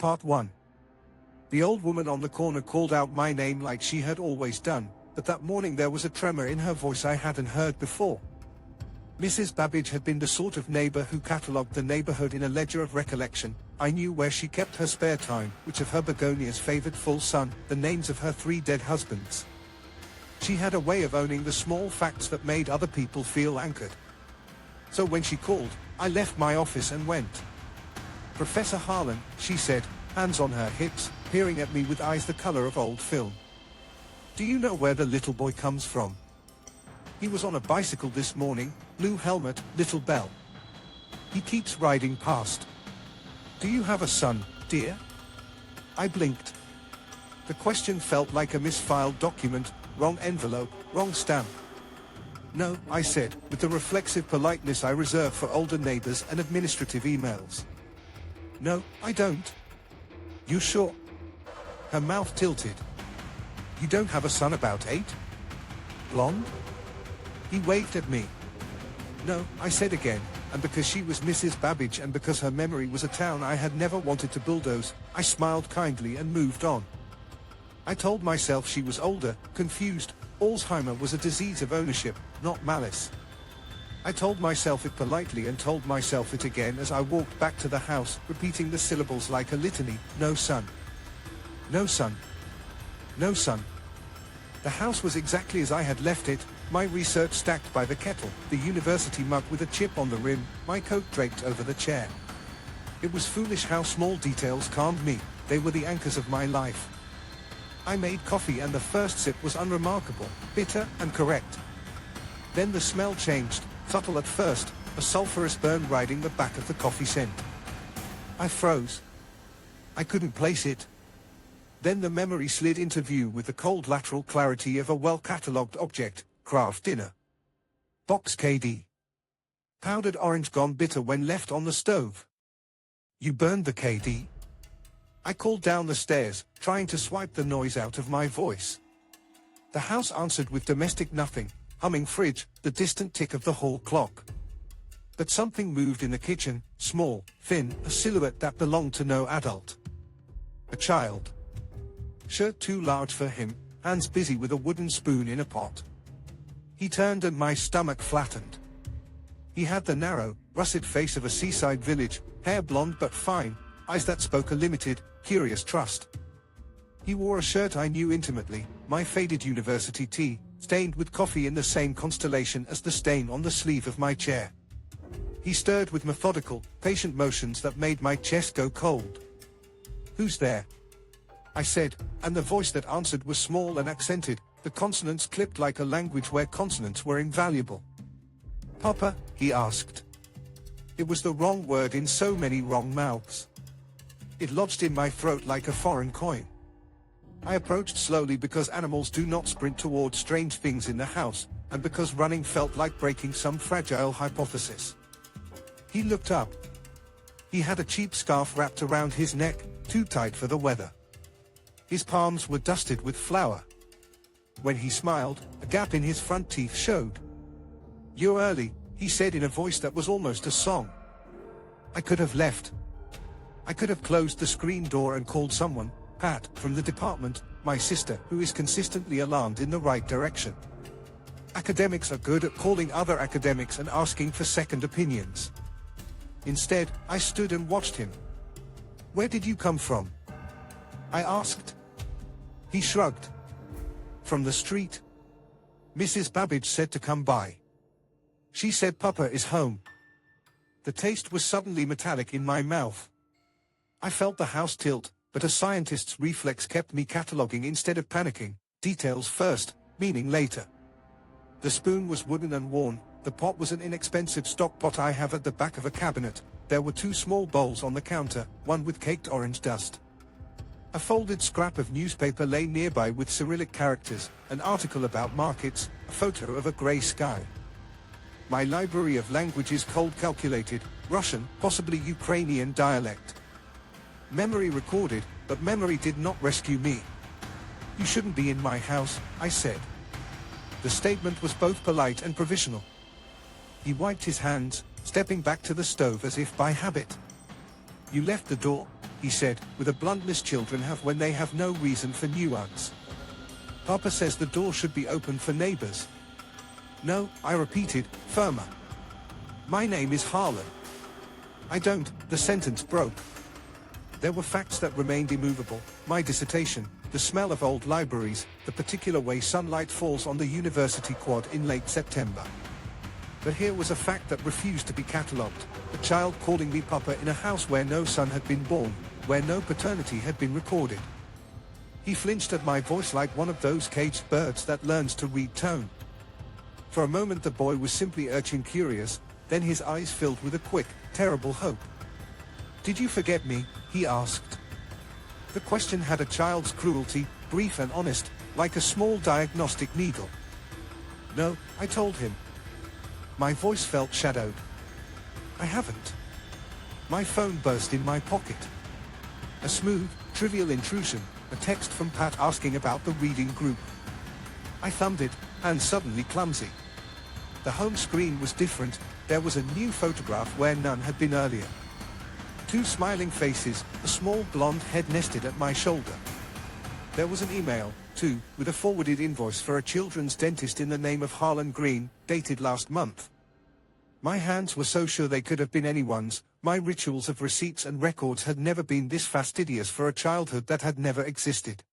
Part 1. The old woman on the corner called out my name like she had always done, but that morning there was a tremor in her voice I hadn't heard before. Mrs. Babbage had been the sort of neighbor who catalogued the neighborhood in a ledger of recollection. I knew where she kept her spare time, which of her begonias favored full sun, the names of her 3 dead husbands. She had a way of owning the small facts that made other people feel anchored. So when she called, I left my office and went. "Professor Harlan," she said, hands on her hips, peering at me with eyes the color of old film. "Do you know where the little boy comes from? He was on a bicycle this morning, blue helmet, little bell. He keeps riding past. Do you have a son, dear?" I blinked. The question felt like a misfiled document, wrong envelope, wrong stamp. "No," I said, with the reflexive politeness I reserve for older neighbors and administrative emails. "No, I don't." "You sure?" Her mouth tilted. "You don't have a son about 8? Blonde?" He waved at me. "No," I said again, and because she was Mrs. Babbage and because her memory was a town I had never wanted to bulldoze, I smiled kindly and moved on. I told myself she was older, confused. Alzheimer was a disease of ownership, not malice. I told myself it politely and told myself it again as I walked back to the house, repeating the syllables like a litany. No son. No son. No son. The house was exactly as I had left it, my research stacked by the kettle, the university mug with a chip on the rim, my coat draped over the chair. It was foolish how small details calmed me. They were the anchors of my life. I made coffee and the first sip was unremarkable, bitter and correct. Then the smell changed, subtle at first, a sulfurous burn riding the back of the coffee scent. I froze. I couldn't place it. Then the memory slid into view with the cold lateral clarity of a well-catalogued object, Kraft dinner. Box KD. Powdered orange gone bitter when left on the stove. "You burned the KD?" I called down the stairs, trying to swipe the noise out of my voice. The house answered with domestic nothing, humming fridge, the distant tick of the hall clock. But something moved in the kitchen, small, thin, a silhouette that belonged to no adult. A child. Shirt too large for him, hands busy with a wooden spoon in a pot. He turned and my stomach flattened. He had the narrow, russet face of a seaside village, hair blonde but fine, eyes that spoke a limited, curious trust. He wore a shirt I knew intimately, my faded university tee, stained with coffee in the same constellation as the stain on the sleeve of my chair. He stirred with methodical, patient motions that made my chest go cold. "Who's there?" I said, and the voice that answered was small and accented, the consonants clipped like a language where consonants were invaluable. "Papa?" he asked. It was the wrong word in so many wrong mouths. It lodged in my throat like a foreign coin. I approached slowly because animals do not sprint toward strange things in the house, and because running felt like breaking some fragile hypothesis. He looked up. He had a cheap scarf wrapped around his neck, too tight for the weather. His palms were dusted with flour. When he smiled, a gap in his front teeth showed. "You're early," he said in a voice that was almost a song. I could have left. I could have closed the screen door and called someone, Pat, from the department, my sister, who is consistently alarmed in the right direction. Academics are good at calling other academics and asking for second opinions. Instead, I stood and watched him. "Where did you come from?" I asked. He shrugged. "From the street. Mrs. Babbage said to come by. She said Papa is home." The taste was suddenly metallic in my mouth. I felt the house tilt, but a scientist's reflex kept me cataloging instead of panicking. Details first, meaning later. The spoon was wooden and worn. The pot was an inexpensive stock pot I have at the back of a cabinet. There were 2 small bowls on the counter, one with caked orange dust. A folded scrap of newspaper lay nearby with Cyrillic characters, an article about markets, a photo of a grey sky. My library of languages cold calculated, Russian, possibly Ukrainian dialect. Memory recorded, but memory did not rescue me. "You shouldn't be in my house," I said. The statement was both polite and provisional. He wiped his hands, stepping back to the stove as if by habit. "You left the door?" he said, with a bluntness children have when they have no reason for nuance. Papa says the door should be open for neighbors. No, I repeated, firmer. My name is Harlan. I don't, the sentence broke. There were facts that remained immovable, my dissertation, the smell of old libraries, the particular way sunlight falls on the university quad in late September. But here was a fact that refused to be catalogued, a child calling me Papa in a house where no son had been born, where no paternity had been recorded. He flinched at my voice like one of those caged birds that learns to read tone. For a moment the boy was simply urchin curious, then his eyes filled with a quick, terrible hope. Did you forget me? He asked. The question had a child's cruelty, brief and honest, like a small diagnostic needle. No, I told him. My voice felt shadowed. I haven't. My phone burst in my pocket. A smooth, trivial intrusion, a text from Pat asking about the reading group. I thumbed it, and suddenly clumsy. The home screen was different, there was a new photograph where none had been earlier. 2 smiling faces, a small blonde head nested at my shoulder. There was an email, too, with a forwarded invoice for a children's dentist in the name of Harlan Green, dated last month. My hands were so sure they could have been anyone's, my rituals of receipts and records had never been this fastidious for a childhood that had never existed.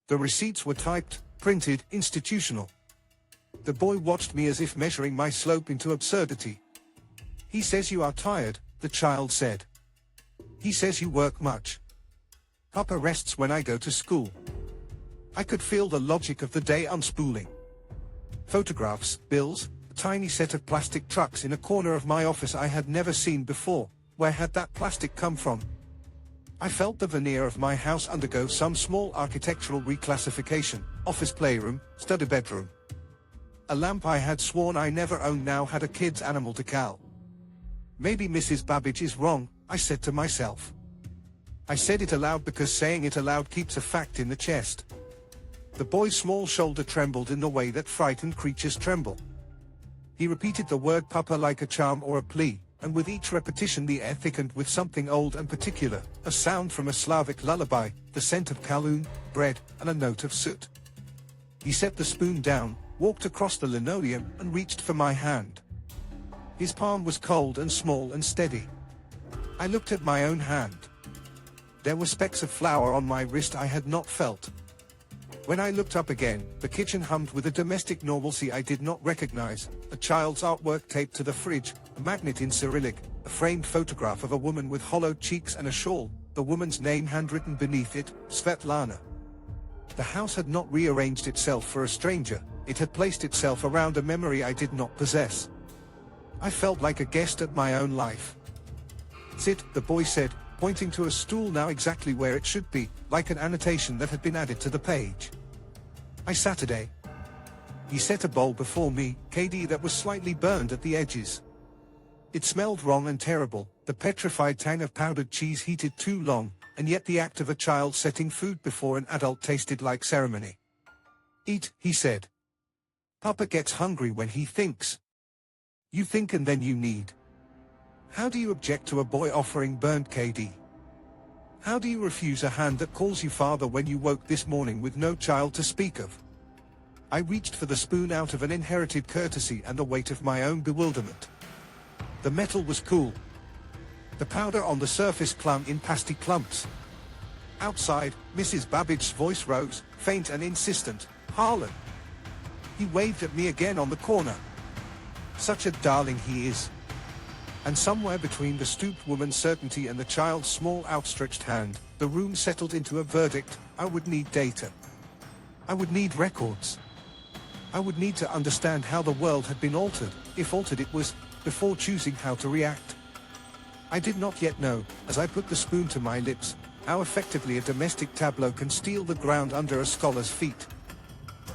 The receipts were typed, printed, institutional. The boy watched me as if measuring my slope into absurdity. He says you are tired, the child said. He says you work much. Papa rests when I go to school. I could feel the logic of the day unspooling. Photographs, bills, a tiny set of plastic trucks in a corner of my office I had never seen before. Where had that plastic come from? I felt the veneer of my house undergo some small architectural reclassification, office playroom, study bedroom. A lamp I had sworn I never owned now had a kid's animal decal. Maybe Mrs. Babbage is wrong, I said to myself. I said it aloud because saying it aloud keeps a fact in the chest. The boy's small shoulder trembled in the way that frightened creatures tremble. He repeated the word Papa like a charm or a plea, and with each repetition the air thickened with something old and particular, a sound from a Slavic lullaby, the scent of kowloon, bread, and a note of soot. He set the spoon down, walked across the linoleum, and reached for my hand. His palm was cold and small and steady. I looked at my own hand. There were specks of flour on my wrist I had not felt. When I looked up again, the kitchen hummed with a domestic normalcy I did not recognize, a child's artwork taped to the fridge, a magnet in Cyrillic, a framed photograph of a woman with hollowed cheeks and a shawl, the woman's name handwritten beneath it, Svetlana. The house had not rearranged itself for a stranger, it had placed itself around a memory I did not possess. I felt like a guest at my own life. Sit, the boy said, pointing to a stool now exactly where it should be, like an annotation that had been added to the page. I Saturday. He set a bowl before me, KD that was slightly burned at the edges. It smelled wrong and terrible, the petrified tang of powdered cheese heated too long, and yet the act of a child setting food before an adult tasted like ceremony. Eat, he said. Papa gets hungry when he thinks. You think and then you need. How do you object to a boy offering burnt KD? How do you refuse a hand that calls you father when you woke this morning with no child to speak of? I reached for the spoon out of an inherited courtesy and the weight of my own bewilderment. The metal was cool. The powder on the surface clung in pasty clumps. Outside, Mrs. Babbage's voice rose, faint and insistent. Harlan. He waved at me again on the corner. Such a darling he is. And somewhere between the stooped woman's certainty and the child's small outstretched hand, the room settled into a verdict: I would need data. I would need records. I would need to understand how the world had been altered, if altered it was, before choosing how to react. I did not yet know, as I put the spoon to my lips, how effectively a domestic tableau can steal the ground under a scholar's feet.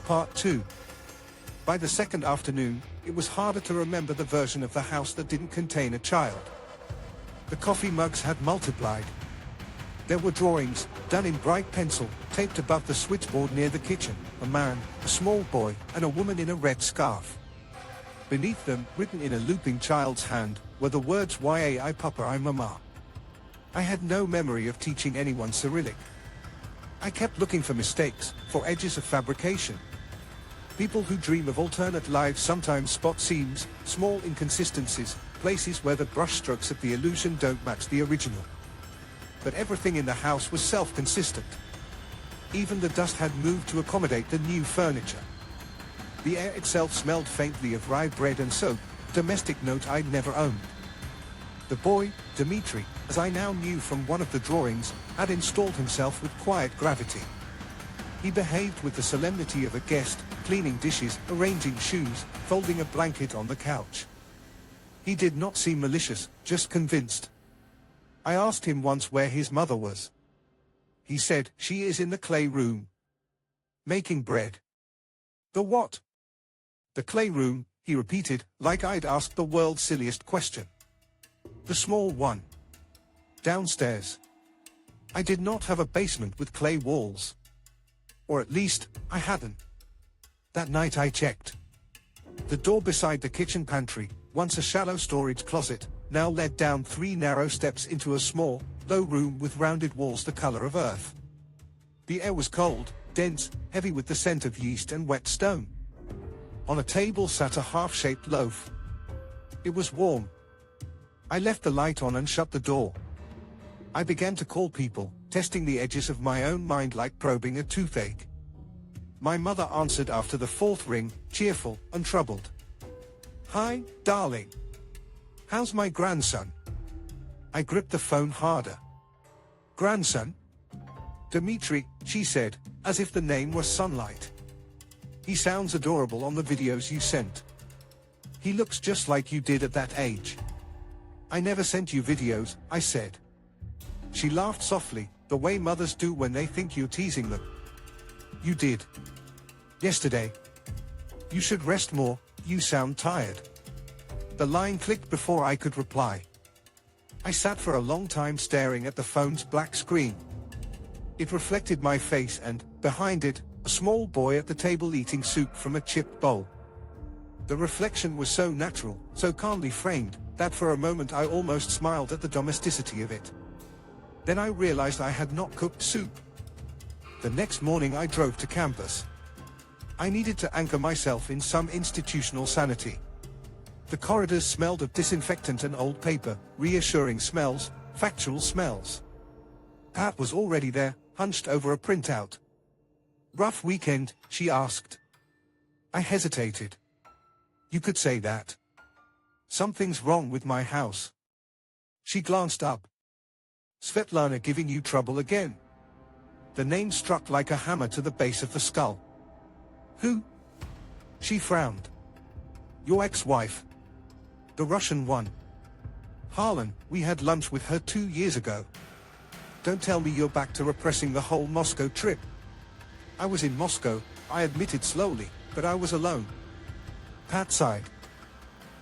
Part 2. By the second afternoon, it was harder to remember the version of the house that didn't contain a child. The coffee mugs had multiplied. There were drawings, done in bright pencil, taped above the switchboard near the kitchen, a man, a small boy, and a woman in a red scarf. Beneath them, written in a looping child's hand, were the words "Y-A-I Papa I Mama." I had no memory of teaching anyone Cyrillic. I kept looking for mistakes, for edges of fabrication. People who dream of alternate lives sometimes spot seams, small inconsistencies, places where the brushstrokes of the illusion don't match the original. But everything in the house was self-consistent. Even the dust had moved to accommodate the new furniture. The air itself smelled faintly of rye bread and soap, domestic note I'd never owned. The boy, Dmitri, as I now knew from one of the drawings, had installed himself with quiet gravity. He behaved with the solemnity of a guest, cleaning dishes, arranging shoes, folding a blanket on the couch. He did not seem malicious, just convinced. I asked him once where his mother was. He said, "She is in the clay room. Making bread." "The what?" "The clay room," he repeated, like I'd asked the world's silliest question. "The small one. Downstairs." I did not have a basement with clay walls. Or at least, I hadn't. That night I checked. The door beside the kitchen pantry, once a shallow storage closet, now led down 3 narrow steps into a small, low room with rounded walls the color of earth. The air was cold, dense, heavy with the scent of yeast and wet stone. On a table sat a half-shaped loaf. It was warm. I left the light on and shut the door. I began to call people, testing the edges of my own mind like probing a toothache. My mother answered after the 4th ring, cheerful, untroubled. "Hi, darling. How's my grandson?" I gripped the phone harder. "Grandson?" "Dmitri," she said, as if the name were sunlight. "He sounds adorable on the videos you sent. He looks just like you did at that age." "I never sent you videos," I said. She laughed softly, the way mothers do when they think you're teasing them. "You did. Yesterday. You should rest more, you sound tired." The line clicked before I could reply. I sat for a long time staring at the phone's black screen. It reflected my face and, behind it, a small boy at the table eating soup from a chipped bowl. The reflection was so natural, so calmly framed, that for a moment I almost smiled at the domesticity of it. Then I realized I had not cooked soup. The next morning I drove to campus. I needed to anchor myself in some institutional sanity. The corridors smelled of disinfectant and old paper, reassuring smells, factual smells. Pat was already there, hunched over a printout. "Rough weekend?" she asked. I hesitated. "You could say that. Something's wrong with my house." She glanced up. "Svetlana giving you trouble again?" The name struck like a hammer to the base of the skull. "Who?" She frowned. "Your ex-wife. The Russian one. Harlan, we had lunch with her 2 years ago. Don't tell me you're back to repressing the whole Moscow trip." "I was in Moscow," I admitted slowly, "but I was alone." Pat sighed.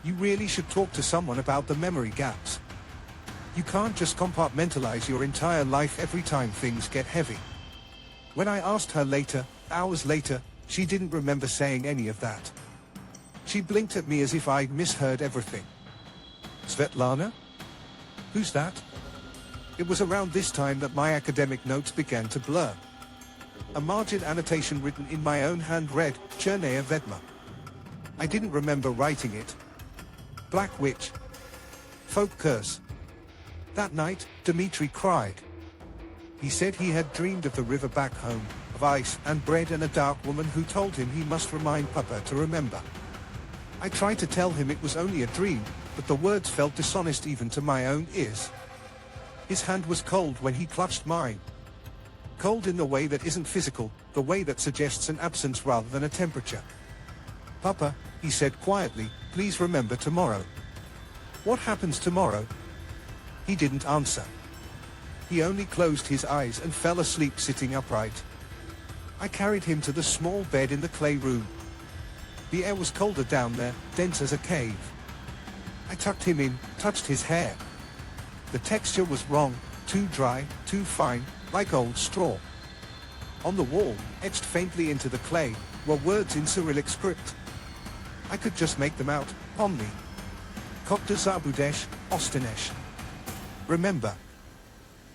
"You really should talk to someone about the memory gaps. You can't just compartmentalize your entire life every time things get heavy." When I asked her later, hours later, she didn't remember saying any of that. She blinked at me as if I'd misheard everything. "Svetlana? Who's that?" It was around this time that my academic notes began to blur. A margin annotation written in my own hand read, "Chernaya Vedma." I didn't remember writing it. Black witch. Folk curse. That night, Dmitri cried. He said he had dreamed of the river back home, of ice and bread and a dark woman who told him he must remind Papa to remember. I tried to tell him it was only a dream, but the words felt dishonest even to my own ears. His hand was cold when he clutched mine. Cold in the way that isn't physical, the way that suggests an absence rather than a temperature. "Papa," he said quietly, "please remember tomorrow." "What happens tomorrow?" He didn't answer. He only closed his eyes and fell asleep sitting upright. I carried him to the small bed in the clay room. The air was colder down there, dense as a cave. I tucked him in, touched his hair. The texture was wrong, too dry, too fine, like old straw. On the wall, etched faintly into the clay, were words in Cyrillic script. I could just make them out, Pomni. Kokta Zabudesh, Ostanesh. Remember.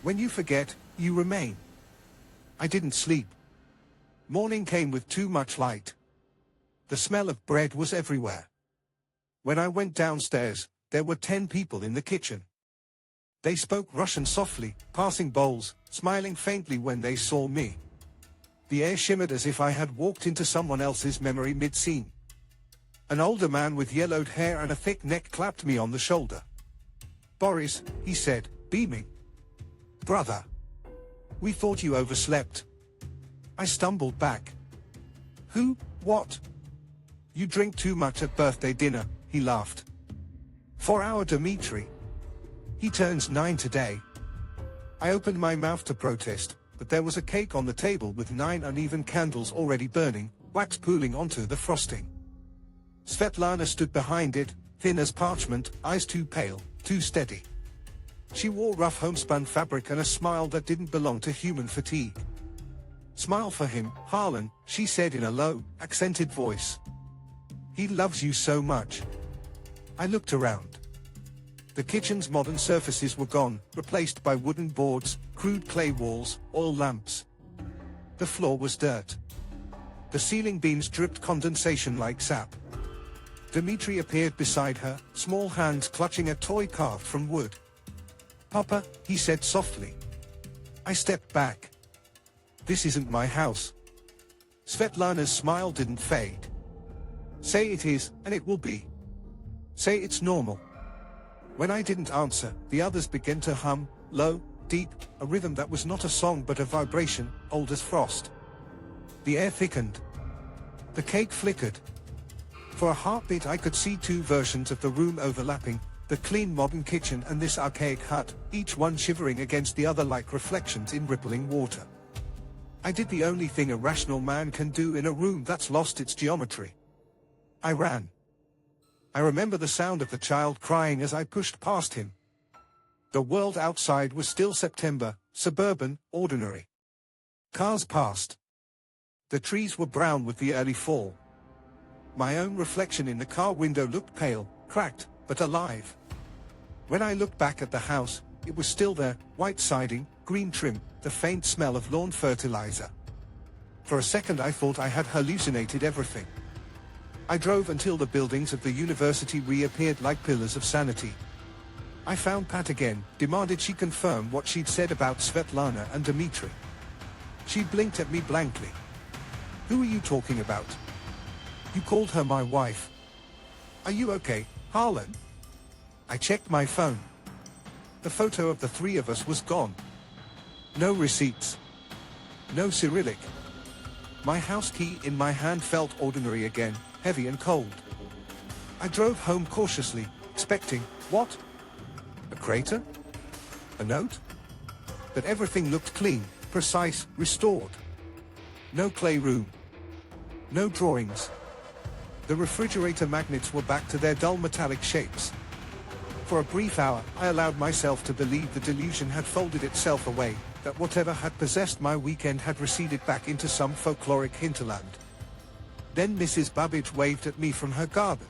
When you forget, you remain. I didn't sleep. Morning came with too much light. The smell of bread was everywhere. When I went downstairs, there were 10 people in the kitchen. They spoke Russian softly, passing bowls, smiling faintly when they saw me. The air shimmered as if I had walked into someone else's memory mid-scene. An older man with yellowed hair and a thick neck clapped me on the shoulder. "Boris," he said, beaming. "Brother. We thought you overslept." I stumbled back. "Who? What?" "You drink too much at birthday dinner," he laughed. "For our Dmitri. He turns 9 today." I opened my mouth to protest, but there was a cake on the table with 9 uneven candles already burning, wax pooling onto the frosting. Svetlana stood behind it, thin as parchment, eyes too pale, too steady. She wore rough homespun fabric and a smile that didn't belong to human fatigue. "Smile for him, Harlan," she said in a low, accented voice. "He loves you so much." I looked around. The kitchen's modern surfaces were gone, replaced by wooden boards, crude clay walls, oil lamps. The floor was dirt. The ceiling beams dripped condensation like sap. Dmitri appeared beside her, small hands clutching a toy carved from wood. "Papa," he said softly. I stepped back. "This isn't my house." Svetlana's smile didn't fade. "Say it is, and it will be. Say it's normal." When I didn't answer, the others began to hum, low, deep, a rhythm that was not a song but a vibration, old as frost. The air thickened. The cake flickered. For a heartbeat I could see 2 versions of the room overlapping, the clean modern kitchen and this archaic hut, each one shivering against the other like reflections in rippling water. I did the only thing a rational man can do in a room that's lost its geometry. I ran. I remember the sound of the child crying as I pushed past him. The world outside was still September, suburban, ordinary. Cars passed. The trees were brown with the early fall. My own reflection in the car window looked pale, cracked, but alive. When I looked back at the house, it was still there, white siding, green trim, the faint smell of lawn fertilizer. For a second I thought I had hallucinated everything. I drove until the buildings of the university reappeared like pillars of sanity. I found Pat again, demanded she confirm what she'd said about Svetlana and Dmitri. She blinked at me blankly. "Who are you talking about?" "You called her my wife." "Are you okay, Harlan?" I checked my phone. The photo of the 3 of us was gone. No receipts. No Cyrillic. My house key in my hand felt ordinary again, heavy and cold. I drove home cautiously, expecting, what? A crater? A note? But everything looked clean, precise, restored. No clay room. No drawings. The refrigerator magnets were back to their dull metallic shapes. For a brief hour, I allowed myself to believe the delusion had folded itself away, that whatever had possessed my weekend had receded back into some folkloric hinterland. Then Mrs. Babbage waved at me from her garden.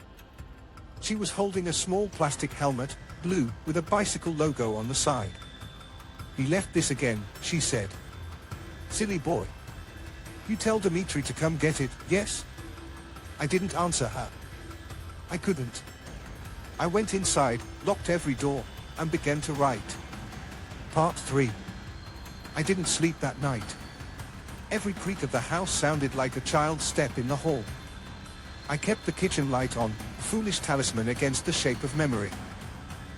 She was holding a small plastic helmet, blue, with a bicycle logo on the side. "He left this again," she said. "Silly boy. You tell Dmitri to come get it, yes?" I didn't answer her. I couldn't. I went inside, locked every door, and began to write. Part 3. I didn't sleep that night. Every creak of the house sounded like a child's step in the hall. I kept the kitchen light on, a foolish talisman against the shape of memory.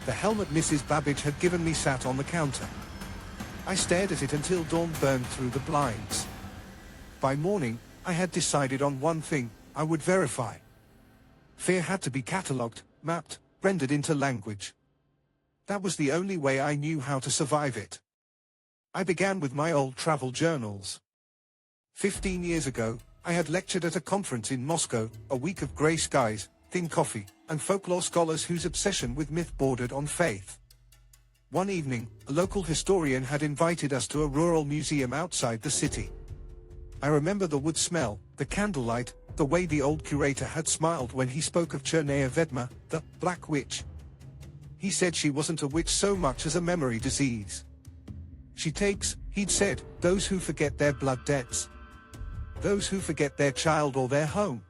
The helmet Mrs. Babbage had given me sat on the counter. I stared at it until dawn burned through the blinds. By morning, I had decided on one thing: I would verify. Fear had to be catalogued, mapped, rendered into language. That was the only way I knew how to survive it. I began with my old travel journals. 15 years ago, I had lectured at a conference in Moscow, a week of grey skies, thin coffee, and folklore scholars whose obsession with myth bordered on faith. One evening, a local historian had invited us to a rural museum outside the city. I remember the wood smell, the candlelight, the way the old curator had smiled when he spoke of Chernaya Vedma, the Black Witch. He said she wasn't a witch so much as a memory disease. She takes, he'd said, those who forget their blood debts. Those who forget their child or their home.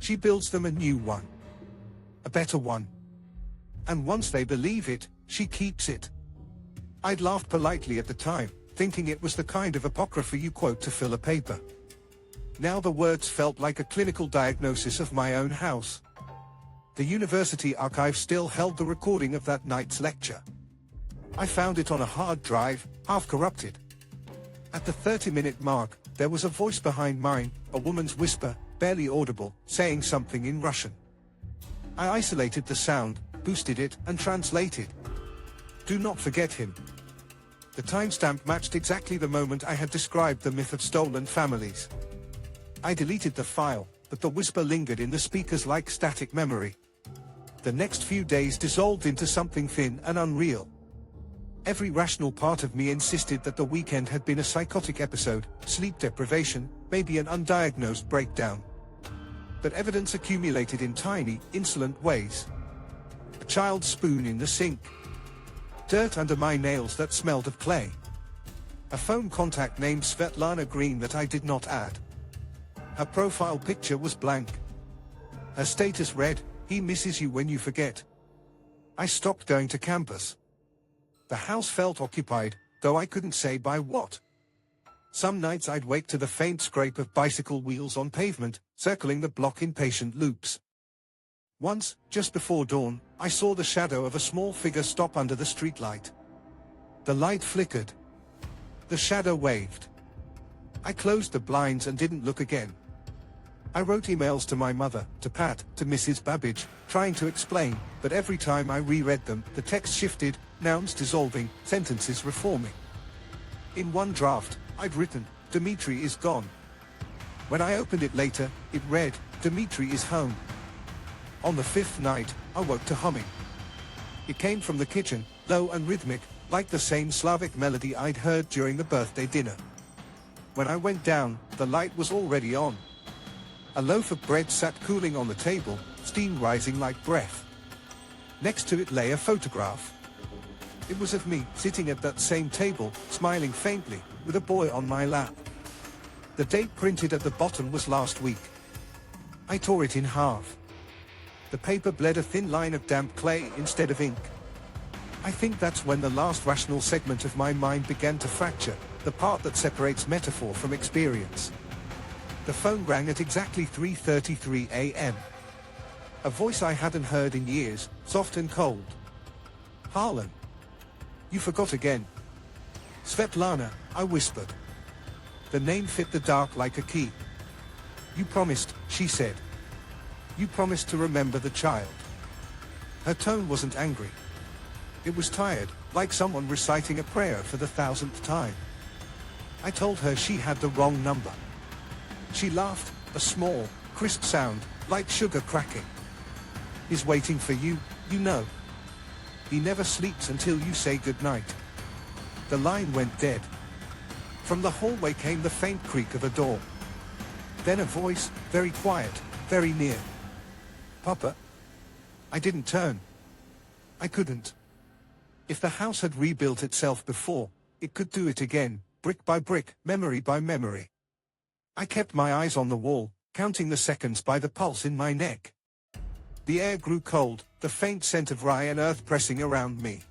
She builds them a new one. A better one. And once they believe it, she keeps it. I'd laughed politely at the time, thinking it was the kind of apocrypha you quote to fill a paper. Now the words felt like a clinical diagnosis of my own house. The university archive still held the recording of that night's lecture. I found it on a hard drive, half corrupted. At the 30-minute mark, there was a voice behind mine, a woman's whisper, barely audible, saying something in Russian. I isolated the sound, boosted it, and translated. Do not forget him. The timestamp matched exactly the moment I had described the myth of stolen families. I deleted the file, but the whisper lingered in the speakers like static memory. The next few days dissolved into something thin and unreal. Every rational part of me insisted that the weekend had been a psychotic episode, sleep deprivation, maybe an undiagnosed breakdown. But evidence accumulated in tiny, insolent ways. A child's spoon in the sink. Dirt under my nails that smelled of clay. A phone contact named Svetlana Green that I did not add. Her profile picture was blank. Her status read, "He misses you when you forget." I stopped going to campus. The house felt occupied, though I couldn't say by what. Some nights I'd wake to the faint scrape of bicycle wheels on pavement, circling the block in patient loops. Once, just before dawn, I saw the shadow of a small figure stop under the streetlight. The light flickered. The shadow waved. I closed the blinds and didn't look again. I wrote emails to my mother, to Pat, to Mrs. Babbage, trying to explain, but every time I reread them, the text shifted, nouns dissolving, sentences reforming. In one draft, I'd written, "Dmitri is gone." When I opened it later, it read, "Dmitri is home." On the fifth night, I woke to humming. It came from the kitchen, low and rhythmic, like the same Slavic melody I'd heard during the birthday dinner. When I went down, the light was already on. A loaf of bread sat cooling on the table, steam rising like breath. Next to it lay a photograph. It was of me, sitting at that same table, smiling faintly, with a boy on my lap. The date printed at the bottom was last week. I tore it in half. The paper bled a thin line of damp clay instead of ink. I think that's when the last rational segment of my mind began to fracture, the part that separates metaphor from experience. The phone rang at exactly 3:33 a.m. A voice I hadn't heard in years, soft and cold. "Harlan. You forgot again." "Svetlana," I whispered. The name fit the dark like a key. "You promised," she said. "You promised to remember the child." Her tone wasn't angry. It was tired, like someone reciting a prayer for the 1,000th time. I told her she had the wrong number. She laughed, a small, crisp sound, like sugar cracking. "He's waiting for you, you know. He never sleeps until you say goodnight." The line went dead. From the hallway came the faint creak of a door. Then a voice, very quiet, very near. "Papa?" I didn't turn. I couldn't. If the house had rebuilt itself before, it could do it again, brick by brick, memory by memory. I kept my eyes on the wall, counting the seconds by the pulse in my neck. The air grew cold, the faint scent of rye and earth pressing around me.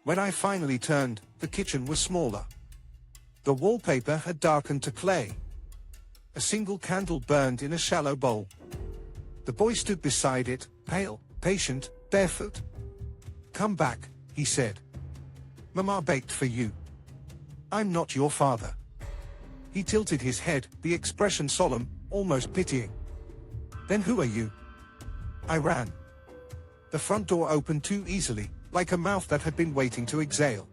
When I finally turned, the kitchen was smaller. The wallpaper had darkened to clay. A single candle burned in a shallow bowl. The boy stood beside it, pale, patient, barefoot. "Come back," he said. "Mama baked for you. I'm not your father." He tilted his head, the expression solemn, almost pitying. "Then who are you?" I ran. The front door opened too easily, like a mouth that had been waiting to exhale.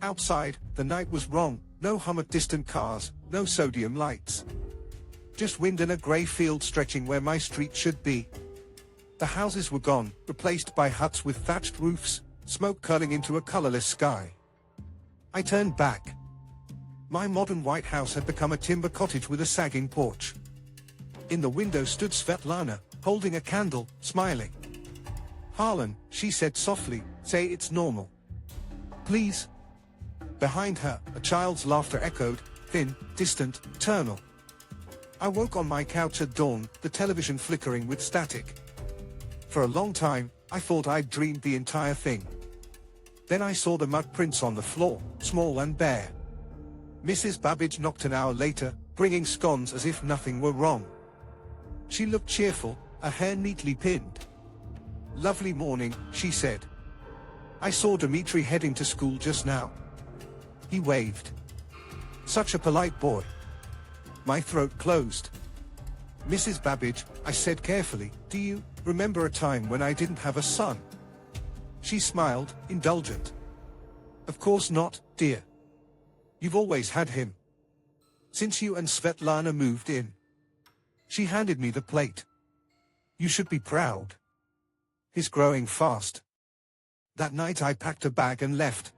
Outside, the night was wrong, no hum of distant cars, no sodium lights. Just wind and a grey field stretching where my street should be. The houses were gone, replaced by huts with thatched roofs, smoke curling into a colorless sky. I turned back. My modern white house had become a timber cottage with a sagging porch. In the window stood Svetlana, holding a candle, smiling. "Harlan," she said softly, "say it's normal. Please." Behind her, a child's laughter echoed, thin, distant, eternal. I woke on my couch at dawn, the television flickering with static. For a long time, I thought I'd dreamed the entire thing. Then I saw the mud prints on the floor, small and bare. Mrs. Babbage knocked an hour later, bringing scones as if nothing were wrong. She looked cheerful, her hair neatly pinned. "Lovely morning," she said. "I saw Dimitri heading to school just now." He waved. Such a polite boy. My throat closed. "Mrs. Babbage," I said carefully, "do you remember a time when I didn't have a son?" She smiled, indulgent. "Of course not, dear. You've always had him. Since you and Svetlana moved in." She handed me the plate. "You should be proud. He's growing fast." That night I packed a bag and left.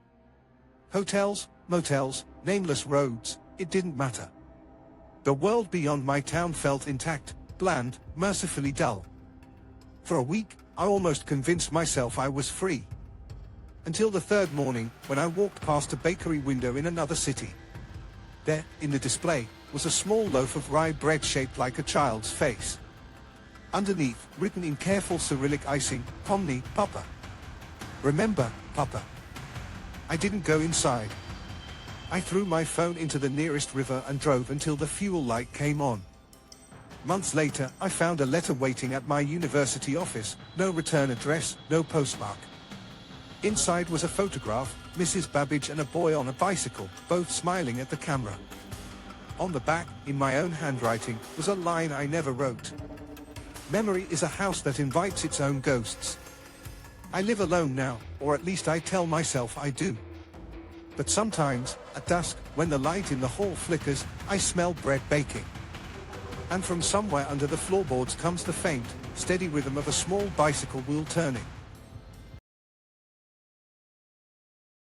Hotels, motels, nameless roads, it didn't matter. The world beyond my town felt intact, bland, mercifully dull. For a week, I almost convinced myself I was free. Until the third morning, when I walked past a bakery window in another city. There, in the display, was a small loaf of rye bread shaped like a child's face. Underneath, written in careful Cyrillic icing, "Pomni, Papa." Remember, Papa. I didn't go inside. I threw my phone into the nearest river and drove until the fuel light came on. Months later, I found a letter waiting at my university office, no return address, no postmark. Inside was a photograph, Mrs. Babbage and a boy on a bicycle, both smiling at the camera. On the back, in my own handwriting, was a line I never wrote. "Memory is a house that invites its own ghosts." I live alone now, or at least I tell myself I do. But sometimes, at dusk, when the light in the hall flickers, I smell bread baking. And from somewhere under the floorboards comes the faint, steady rhythm of a small bicycle wheel turning.